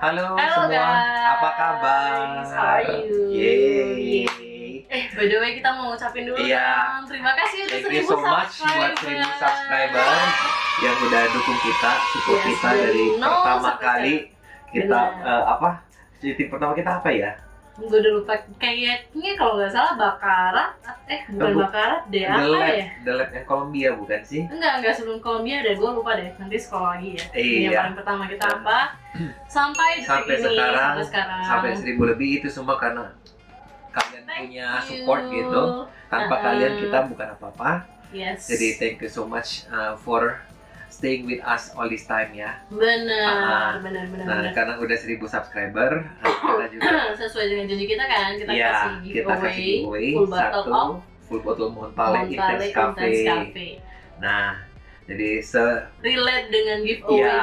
Halo Halo semua, apa kabar? guys, how are you? Yeay. By the way kita mau ngucapin dulu Iya. dong. Terima kasih udah Thank you 1000 so much buat 1000 subscriber yang udah dukung kita, support Yes, kita dari dari nol pertama sampai kali kita Benar. Titik pertama kita apa ya? Gue udah lupa, kayaknya kalau nggak salah Bakarat, bukan Bakarat deh, apa ya? The Lab yang Colombia bukan sih? Enggak sebelum Kolombia deh, gue lupa deh, nanti sekolah lagi ya. Ini yang Iya. paling pertama kita apa? Sampai detik ini, sampai sekarang. Sampai 1000 lebih itu semua karena kalian punya support gitu. Tanpa kalian kita bukan apa-apa. Yes. Jadi thank you so much for staying with us all this time ya. Benar. Nah, karena udah 1000 subscriber, kita juga sesuai dengan janji kita kan, kita kasih giveaway full bottle Montale Intense Cafe. Nah, jadi relate dengan giveaway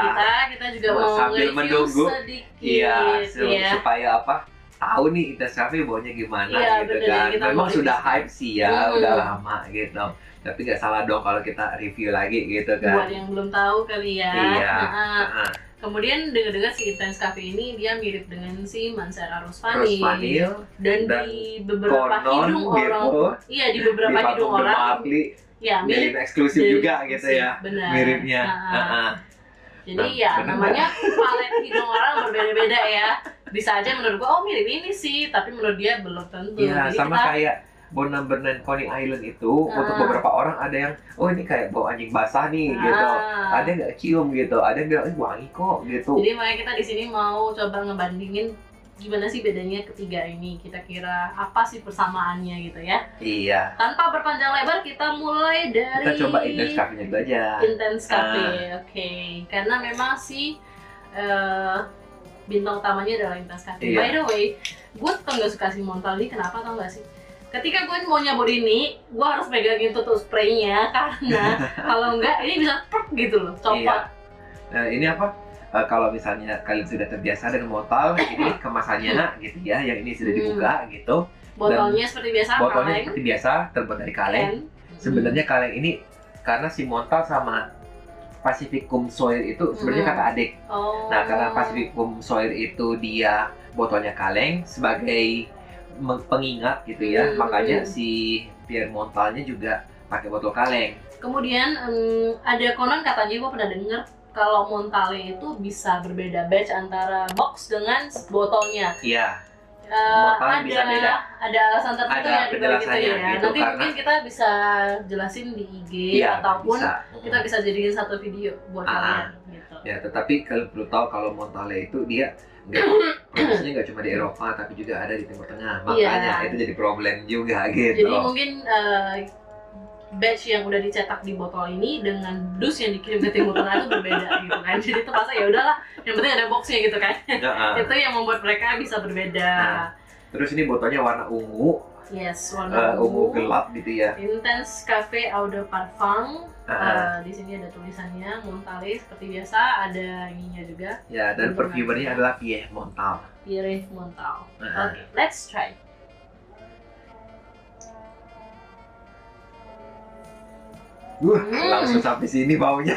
kita juga mau sambil menunggu sedikit. Supaya apa? Tahu nih Intense Cafe baunya gimana gitu bener, kan. Memang sudah hype sih ya, udah lama gitu. Tapi nggak salah dong kalau kita review lagi gitu kan. Buat yang belum tahu kali ya. Iya. Kemudian dengar-dengar si Intense Cafe ini dia mirip dengan si Mancera Rose Vanille. Dan di beberapa hidung orang, di beberapa hidung orang, mirip eksklusif juga gitu ya. Benar. Miripnya. Jadi namanya palet hidung orang berbeda-beda ya. Bisa aja menurut gua mirip ini sih, tapi menurut dia belum tentu. Iya, sama kayak Bon Number 9 Coney Island itu untuk beberapa orang ada yang ini kayak bau anjing basah nih gitu. Ada yang nggak cium gitu, ada yang bilang wangi kok gitu. Jadi makanya kita di sini mau coba ngebandingin gimana sih bedanya ketiga ini. Kita kira apa sih persamaannya gitu ya. Iya. Tanpa berpanjang lebar kita mulai dari kita coba Intense Cafe-nya dulu aja. Intense Cafe, oke. Karena memang si bintang utamanya adalah Intense Cafe. Iya. By the way, gue tuh nggak suka si Montal ini, kenapa tau nggak sih? Ketika gue mau nyabut ini, gue harus pegangin tutup spraynya karena kalau enggak ini bisa prok gitu loh, copot. Iya. Nah, ini apa? Kalau misalnya kalian sudah terbiasa dengan Montal, ini kemasannya gitu ya, yang ini sudah dibuka gitu. Botolnya seperti biasa, botolnya seperti biasa, terbuat dari kaleng. Sebenarnya kaleng ini karena si Montal sama Pacificum Soir itu sebenarnya kakak adik. Nah, karena Pacificum Soir itu dia botolnya kaleng sebagai pengingat gitu ya, makanya si Pierre Montalnya juga pakai botol kaleng. Kemudian ada konon katanya, gue pernah dengar kalau Montale itu bisa berbeda batch antara box dengan botolnya. Iya. Bisa beda. Ada alasan tertentu ya di balik itu ya. Gitu, nanti mungkin kita bisa jelasin di IG ataupun kita bisa jadiin satu video buat kalian. Gitu. Ya, tetapi kalau perlu tahu kalau Montale itu dia produksinya nggak cuma di Eropa tapi juga ada di Timur Tengah, makanya itu jadi problem juga gitu. Jadi mungkin batch yang udah dicetak di botol ini dengan dus yang dikirim ke Timur Tengah itu berbeda gitu kan. Jadi itu masa ya udahlah, yang penting ada boxnya gitu kan. Itu yang membuat mereka bisa berbeda. Terus ini botolnya warna ungu. Yes, warna ungu gelap gitu ya. Intense Cafe Eau de Parfum. Di sini ada tulisannya Montale seperti biasa, ada ininya juga. Ya, dan perfumernya adalah Pierre Montal. Pierre Montal. Oke, let's try. Langsung sampai sini baunya.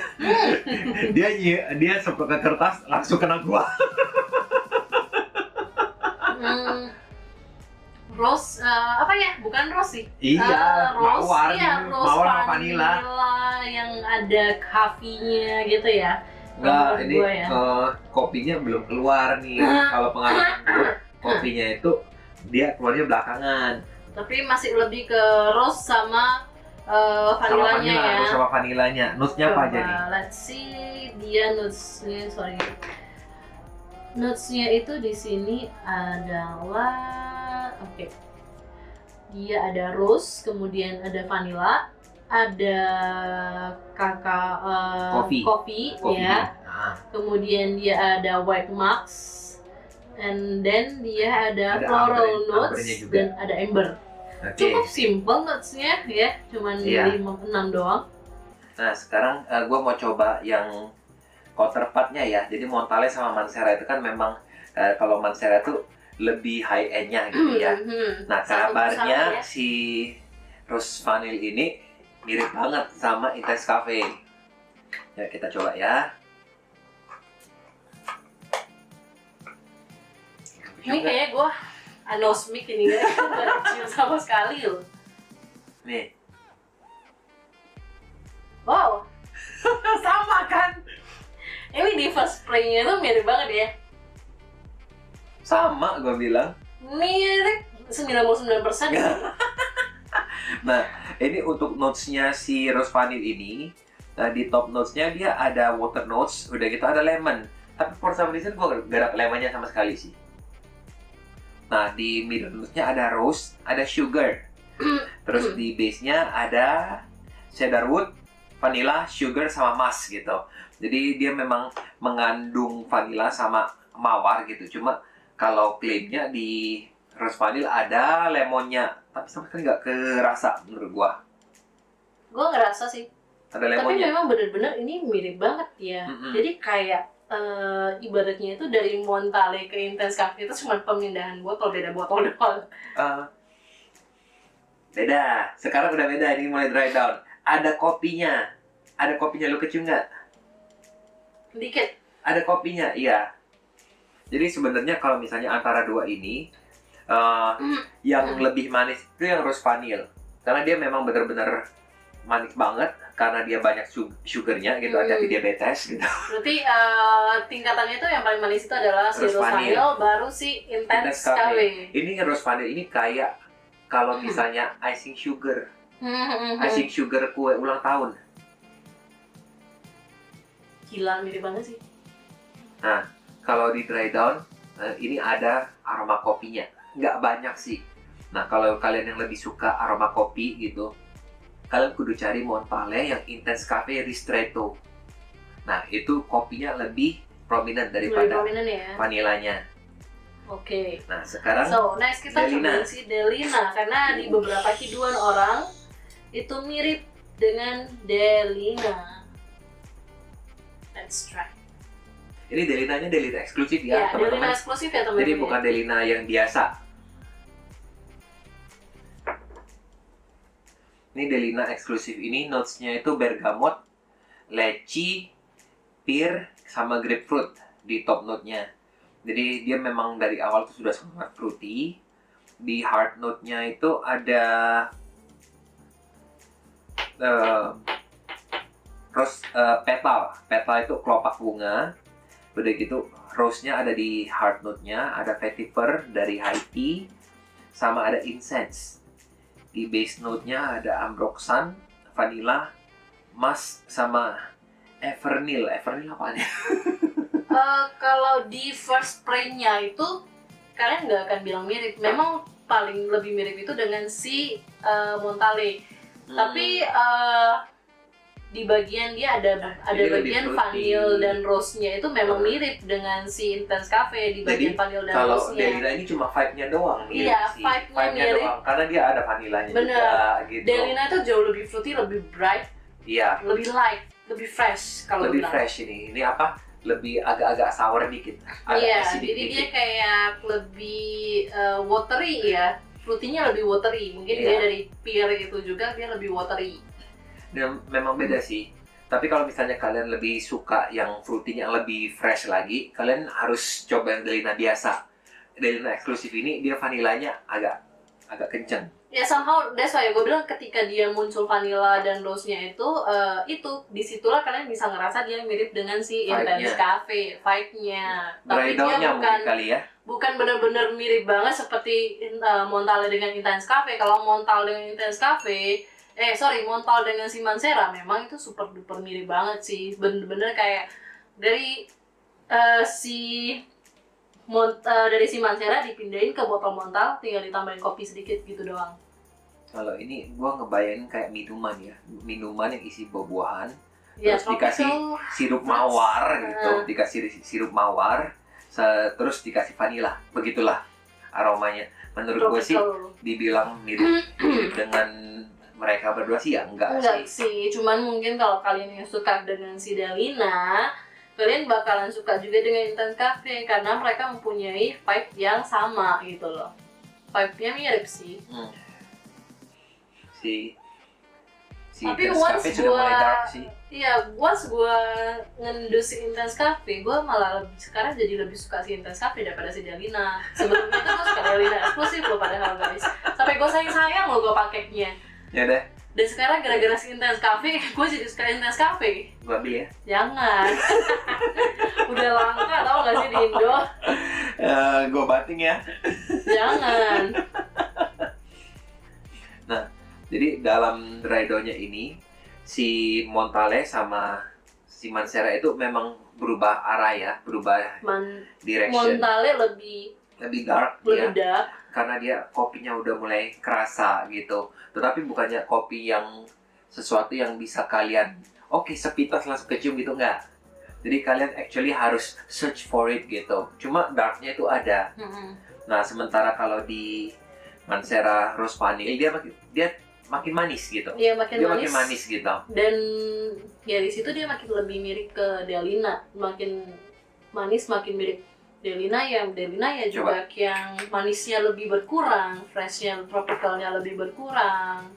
Dia semprot ke kertas langsung kena gua. Rose, apa ya? Bukan rose sih. Iya, rose mawar vanilla yang ada kafenya gitu ya. Enggak, ini kopinya belum keluar nih. Kalau pengalaman gue, kopinya itu dia keluarnya belakangan. Tapi masih lebih ke rose sama vanilanya ya. Rose sama vanilanya. Nutsnya apa aja nih? Let's see, dia nutsnya, nutsnya itu di sini adalah dia ada rose, kemudian ada vanilla, ada kopi ya. Kemudian dia ada white max, and then dia ada floral notes dan ada amber. Cukup simple notes-nya ya, cuman 5-6 doang. Nah, sekarang gue mau coba yang counterpartnya ya. Jadi Montale sama Mancera itu kan memang kalau Mancera itu lebih high end-nya gitu ya. Nah, kabarnya si Rose Vanille ini mirip banget sama Intense Cafe. Ya, kita coba ya. Ini kayaknya gue anosmik ini guys, nggak kecil sama sekali loh. Nih. Wow. Sama kan? Ini di first spray-nya tuh mirip banget ya. Sama gue bilang. Mirip 99%. Nah, ini untuk notes-nya si Rose Vanille ini. Nah, di top notes-nya dia ada water notes, udah gitu ada lemon. Tapi for some reason gue gak dapet lemonnya sama sekali sih. Nah, di middle notes-nya ada rose, ada sugar. Terus di base-nya ada cedarwood, vanilla, sugar, sama musk gitu. Jadi dia memang mengandung vanilla sama mawar gitu. Cuma kalau klaimnya di Rose Vanille ada lemonnya, tapi sama sekali nggak kerasa menurut gua. Gua ngerasa sih. Ada lemonnya. Tapi memang bener-bener ini mirip banget ya. Jadi kayak ibaratnya itu dari Montale ke Intense Cafe itu cuma pemindahan botol, beda botol doang. Beda. Sekarang udah beda, ini mulai dry down. Ada kopinya. Ada kopinya, lu kecium nggak? Dikit. Ada kopinya, iya. Jadi sebenarnya kalau misalnya antara dua ini, yang lebih manis itu yang Rose Vanille. Karena dia memang benar-benar manis banget karena dia banyak sugarnya gitu, ada diabetes gitu. Berarti tingkatannya itu yang paling manis itu adalah si Rose Vanille, baru si Intense Cafe. Ini Rose Vanille ini kayak kalau misalnya icing sugar. Icing sugar kue ulang tahun. Gila, mirip banget sih. Nah, kalau di dry down, ini ada aroma kopinya. Nggak banyak sih. Nah, kalau kalian yang lebih suka aroma kopi gitu, kalian kudu cari Montale yang Intense Cafe Ristretto. Nah, itu kopinya lebih prominent daripada vanilanya. Oke. Nah, sekarang next kita coba si Delina. Karena di beberapa hiduan orang itu mirip dengan Delina. Let's try. Ini Delinanya Delina eksklusif ya, teman-teman. Delina eksklusif ya, teman-teman. Jadi bukan Delina yang biasa. Ini Delina eksklusif ini notes-nya itu bergamot, leci, pear, sama grapefruit di top note-nya. Jadi dia memang dari awal tuh sudah sangat fruity. Di heart note-nya itu ada petal. Petal itu kelopak bunga. Udah gitu rose-nya ada di heart note-nya, ada vetiver dari high tea, sama ada incense. Di base note-nya ada ambroxan, vanilla, musk, sama evernil. Evernil apaan ya? Kalau di first spray-nya itu kalian nggak akan bilang mirip. Memang paling lebih mirip itu dengan si Montale. Tapi di bagian dia ada bagian vanille dan rose-nya itu memang mirip dengan si Intense Cafe di bagian vanille dan rose-nya. Kalau Delina ini cuma vibe-nya doang mirip. Iya, vibe-nya mirip. Doang, karena dia ada vanilanya juga gitu. Delina itu jauh lebih fruity, lebih bright. Iya. Lebih light, lebih fresh kalau lebih fresh ini. Ini apa? Lebih agak-agak sour dikit. Iya, jadi dia kayak lebih watery ya. Fruity-nya lebih watery. Mungkin dia dari pear itu juga dia lebih watery. Dan memang beda sih. Tapi kalau misalnya kalian lebih suka yang fruity-nya lebih fresh lagi, kalian harus coba yang Delina biasa. Delina eksklusif ini dia vanilanya agak kenceng. Ya somehow that's why gue bilang ketika dia muncul vanilla dan rose-nya itu disitulah kalian bisa ngerasa dia mirip dengan si Intense Cafe vibe-nya. Tapi dia bukan benar-benar mirip banget seperti Montale dengan Intense Cafe. Kalau Montale dengan Intense Cafe Montale dengan si Mancera memang itu super duper mirip banget sih. Bener-bener kayak dari dari si Mancera dipindahin ke botol Montale, tinggal ditambahin kopi sedikit gitu doang. Kalau ini gua ngebayangin kayak minuman ya, minuman yang isi buah-buahan, ya, terus dikasih sirup mawar gitu, dikasih sirup mawar, terus dikasih vanila, begitulah aromanya. Menurut gue sih dibilang mirip dengan mereka berdua sih ya enggak sih. Cuman mungkin kalau kalian yang suka dengan si Delina, kalian bakalan suka juga dengan Intense Cafe karena mereka mempunyai vibe yang sama gitu loh. Vibe-nya mirip sih. Si tapi Intense Cafe sudah mulai dark sih. Iya, once gue ngendus si Intense Cafe, gue malah sekarang jadi lebih suka si Intense Cafe daripada si Delina. Sebelumnya itu gue suka Delina eksklusif loh padahal guys. Sampai gue sayang lo gue pakainya. Ya deh. Dan sekarang gara-gara si Intense Cafe, gue jadi suka Intense Cafe. Gue ambil ya. Jangan. Udah langka tau gak sih di Indo? Gue bating ya. Jangan. Nah, jadi dalam Raido-nya ini si Montale sama si Mancera itu memang berubah arah ya, berubah direction. Montale lebih dark lebih ya, dark. karena dia kopinya udah mulai kerasa gitu. Tetapi bukannya kopi yang sesuatu yang bisa kalian sepintas langsung kecium gitu, enggak. Jadi kalian actually harus search for it gitu. Cuma darknya itu ada. Nah, sementara kalau di Mancera Rose Vanille dia makin manis gitu. Iya, makin manis gitu. Dan ya di situ dia makin lebih mirip ke Delina, makin manis, makin mirip Delina ya juga yang manisnya lebih berkurang, freshnya, tropicalnya lebih berkurang,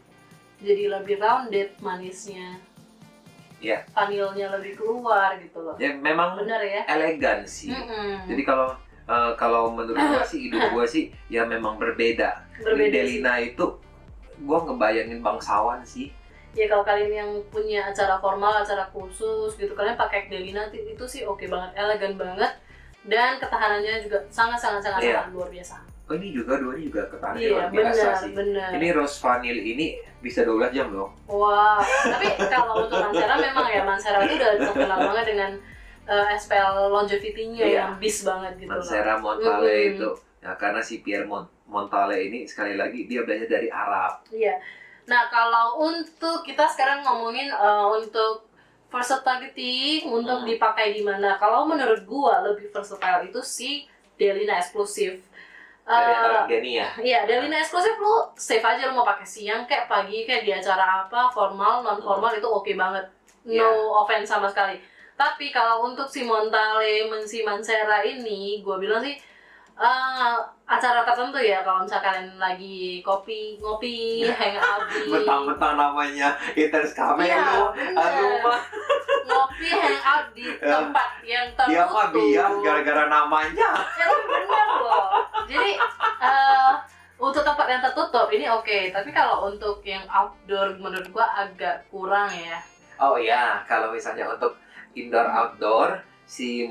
jadi lebih rounded manisnya. Iya. Vanilnya lebih keluar gitu loh. Ya memang bener ya. Elegan sih. Jadi kalau menurut gue sih, ide gue sih ya memang berbeda. Delina sih. itu gue ngebayangin bangsawan sih. Ya kalau kalian yang punya acara formal, acara khusus gitu, kalian pakai Delina itu sih oke banget, elegan banget, dan ketahanannya juga sangat luar biasa. Oh, ini duanya juga ketahanannya luar biasa sih. Bener. Ini Rose Vanille ini bisa 12 jam loh. Wah, tapi kalau untuk Mancera memang ya, Mancera itu udah terkenal banget dengan SPL longevity-nya yang bis banget gitu. Mancera Montale itu. Nah, karena si Pierre Montale ini sekali lagi dia belajar dari Arab. Iya. Nah, kalau untuk kita sekarang ngomongin untuk versatility untuk dipakai di mana? Kalau menurut gua lebih versatile itu si Delina eksklusif. Iya, Delina eksklusif lu save aja, lu mau pakai siang kayak pagi kayak di acara apa, formal, non formal itu oke banget. No offense sama sekali. Tapi kalau untuk si Montale, si Mancera ini, gua bilang sih acara tertentu ya, kalau misalnya kalian lagi ngopi, hangout di mentang-mentang namanya Intense Cafe lu, ngopi hangout di tempat yang tertutup. Dia mah bias gara-gara namanya. Ya bener loh. Jadi untuk tempat yang tertutup ini oke, tapi kalau untuk yang outdoor menurut gua agak kurang ya. Oh iya, kalau misalnya untuk indoor outdoor si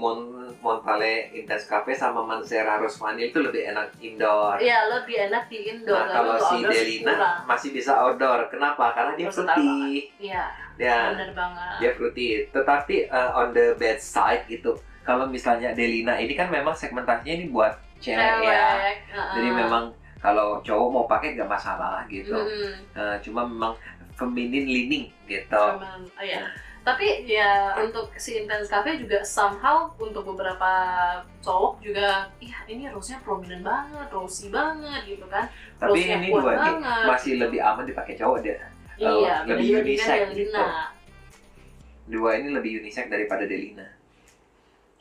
Montale Intense Cafe sama Mancera Rose Vanille itu lebih enak indoor. Iya, lebih enak di indoor. Nah, kalau si Delina masih bisa outdoor. Kenapa? Karena dia fruity. Iya. Benar banget. Dia fruity. Tetapi on the bad side gitu. Kalau misalnya Delina ini kan memang segmentasinya ini buat cewek ya. Jadi memang kalau cowok mau pakai nggak masalah gitu. Cuma memang feminine leaning gitu. Iya. Tapi ya untuk si Intense Cafe juga somehow untuk beberapa cowok juga, ini rose-nya prominent banget, rosy banget gitu kan. Tapi ini dua nih masih lebih aman dipakai cowok deh. Iya, lebih unisex gitu. Dua ini lebih unisex daripada Delina.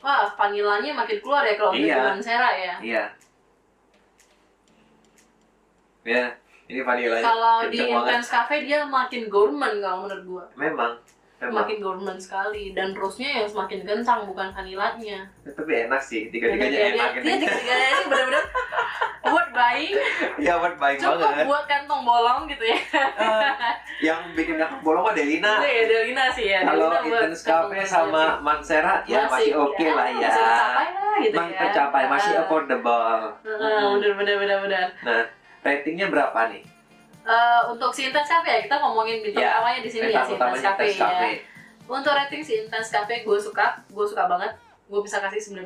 Wah, vanilanya makin keluar ya kalau untuk Mancera ya. Iya. Ya, ini vanilanya. Kalau di Intense Cafe dia makin gourmand kalau menurut gua. Memang. Makin gourmand sekali, dan rose-nya yang semakin kencang bukan vanilanya. Tapi enak sih, tiga-tiganya enak. Iya, tiga-tiganya ini benar-benar worth buying. Iya, worth buying banget. Cukup buat kantong bolong gitu ya. Yang bikin kantong bolong mah Delina. Iya, Delina sih ya. Kalau Intense Cafe sama Mancera ya masih oke lah ya. Masih tercapai lah gitu ya. Masih tercapai, masih affordable. Benar. Nah, ratingnya berapa nih? Untuk si Intense Cafe ya, kita ngomongin bintang utamanya di sini ya, si Intense Cafe ya. Untuk rating si Intense Cafe gue suka banget. Gue bisa kasih 9,5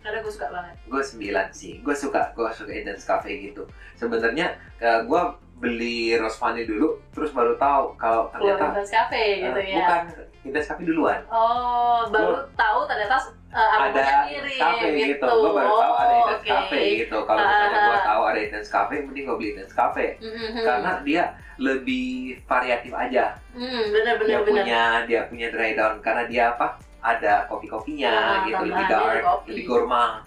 karena gue suka banget. Gue 9 sih. Gue suka Intense Cafe gitu. Sebenarnya gue beli Rose Vanille dulu, terus baru tahu kalau ternyata Intense Cafe gitu ya. Bukan, Intense Cafe duluan. Oh, baru tahu ternyata ada cafe gitu. Gue baru tahu ada Intense Cafe gitu. Kalau misalnya gue tahu ada Intense Cafe, mending gue beli Intense Cafe. Karena dia lebih variatif aja. Bener. Dia punya dry down karena dia apa? Ada kopi-kopinya gitu, lebih dark, lebih gourmand.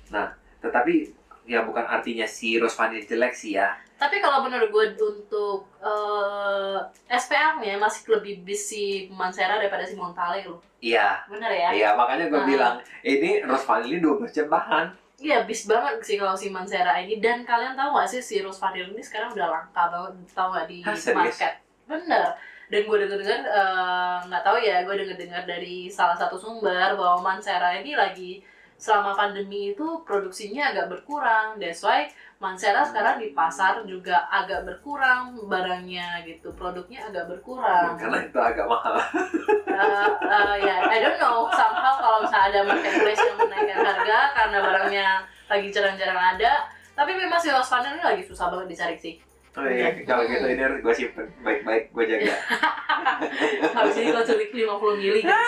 Nah, tetapi ya bukan artinya si rose vanilla jelek sih ya. Tapi kalau menurut gue untuk SPA-nya masih lebih bis si Mancera daripada si Montale loh. Iya. Bener ya? Iya, makanya gue bilang ini rose vanilla 12 jam tahan. Iya, bis banget sih kalau si Mancera ini. Dan kalian tahu gak sih si rose vanilla ini sekarang udah langka banget, tahu gak di market? Bener. Dan gue denger-dengar, nggak tahu ya, gue denger-dengar dari salah satu sumber bahwa Mancera ini lagi selama pandemi itu produksinya agak berkurang. That's why Mancera sekarang di pasar juga agak berkurang barangnya gitu, produknya agak berkurang. Karena itu agak mahal. Ya, I don't know. Somehow kalau misalnya ada marketplace yang menaikkan harga karena barangnya lagi jarang-jarang ada, tapi memang si rose vanilla ini lagi susah banget dicari sih. Oh iya, kalau gitu ini harus gue simpen baik-baik, gue jaga. Habis ini kau culik 50 mili guys.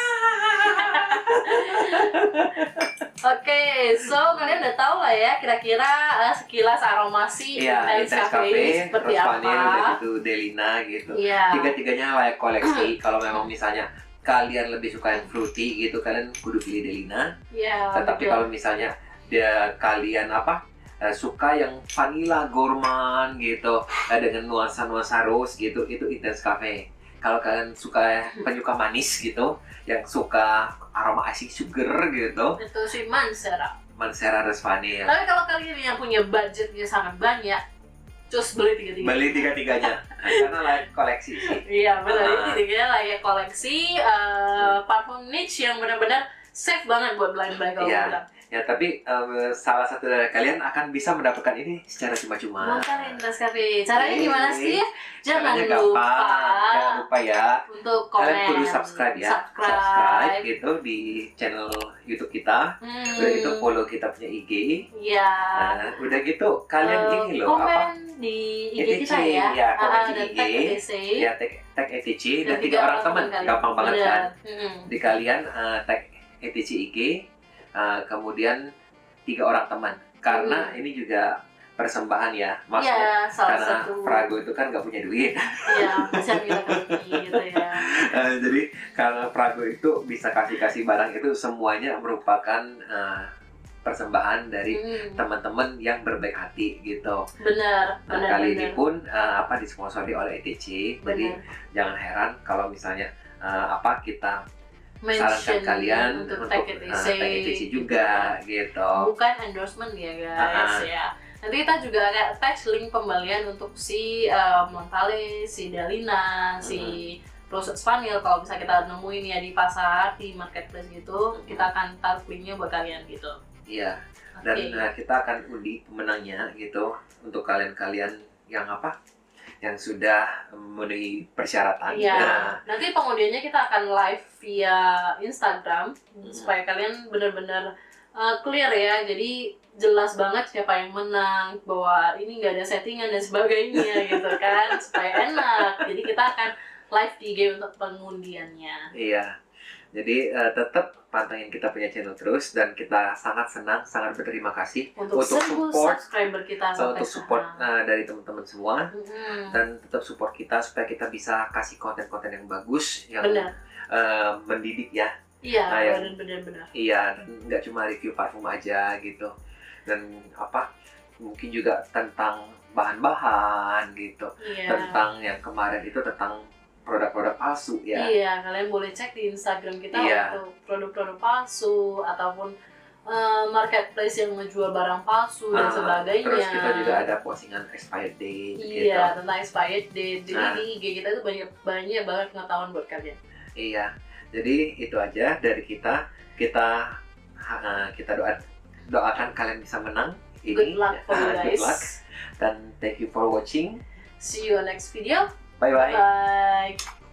Oke, so kalian udah tahu lah ya kira-kira sekilas aromasi Intense Cafe seperti Rose apa. Vanilla, gitu, Delina gitu. Tiga-tiganya layak koleksi. Kalau memang misalnya kalian lebih suka yang fruity gitu, kalian kudu pilih Delina. Tetapi kalau misalnya kalian suka yang vanilla gourmand gitu dengan nuansa-nuansa rose gitu, itu Intense Cafe. Kalau kalian suka penyuka manis gitu, yang suka aroma icing sugar gitu, itu si Mancera Rose Vanilla. Tapi kalau kalian yang punya budgetnya sangat banyak, cus beli tiga-tiganya. Beli tiga-tiganya, karena layak koleksi sih. Iya benar, tiga-tiganya layak koleksi. Parfum niche yang benar-benar safe banget buat blind-blind kalau bilang. Ya, tapi salah satu dari kalian akan bisa mendapatkan ini secara cuma-cuma. Makan Intense Cafe. Caranya gimana sih? Jangan lupa ya. Untuk komen. Kalian kudu subscribe ya. Subscribe gitu di channel YouTube kita. Udah gitu follow kita punya IG. Iya. Udah gitu kalian ini loh komen di IG kita ya. Ya, komen di IG. Ya, tag ETC dan 3 orang teman. Gampang banget kan? Di kalian tag ETC IG. Kemudian 3 orang teman, karena ini juga persembahan ya, maksudnya karena Prago itu kan nggak punya duit. Iya, bisa bilang gitu ya. Jadi karena Prago itu bisa kasih barang itu semuanya merupakan persembahan dari teman-teman yang berbaik hati gitu. Benar. Kali ini pun disponsori oleh ETC, jadi jangan heran kalau misalnya kita sarankan kalian untuk tag ETC juga gitu. Bukan endorsement ya guys ya. Nanti kita juga akan attach link pembelian untuk si Montale, si Delina, si Rose Vanilla. Kalau bisa kita nemuin ya di pasar, di marketplace gitu, kita akan taruh linknya buat kalian gitu. Iya. Dan kita akan undi pemenangnya gitu untuk kalian-kalian yang yang sudah memenuhi persyaratan. Iya. Nanti pengundiannya kita akan live via Instagram supaya kalian benar-benar clear ya. Jadi jelas banget siapa yang menang, bahwa ini nggak ada settingan dan sebagainya gitu kan, supaya enak. Jadi kita akan live di IG untuk pengundiannya. Iya. Jadi tetap pantengin kita punya channel terus, dan kita sangat senang, sangat berterima kasih untuk support subscriber kita untuk support dari teman-teman semua, dan tetap support kita supaya kita bisa kasih konten-konten yang bagus, yang mendidik ya. Iya, benar-benar. Iya, nggak cuma review parfum aja gitu, dan mungkin juga tentang bahan-bahan gitu, tentang yang kemarin itu tentang produk-produk palsu ya. Iya, kalian boleh cek di Instagram kita untuk produk-produk palsu ataupun marketplace yang menjual barang palsu dan sebagainya. Terus kita juga ada postingan expired date gitu. Iya, tentang expired date. Jadi di IG kita itu banyak banget pengetahuan buat kalian. Iya. Jadi itu aja dari kita. Kita doakan kalian bisa menang ini. Good luck for you guys. Good luck. Dan thank you for watching. See you on next video. Bye bye. Bye.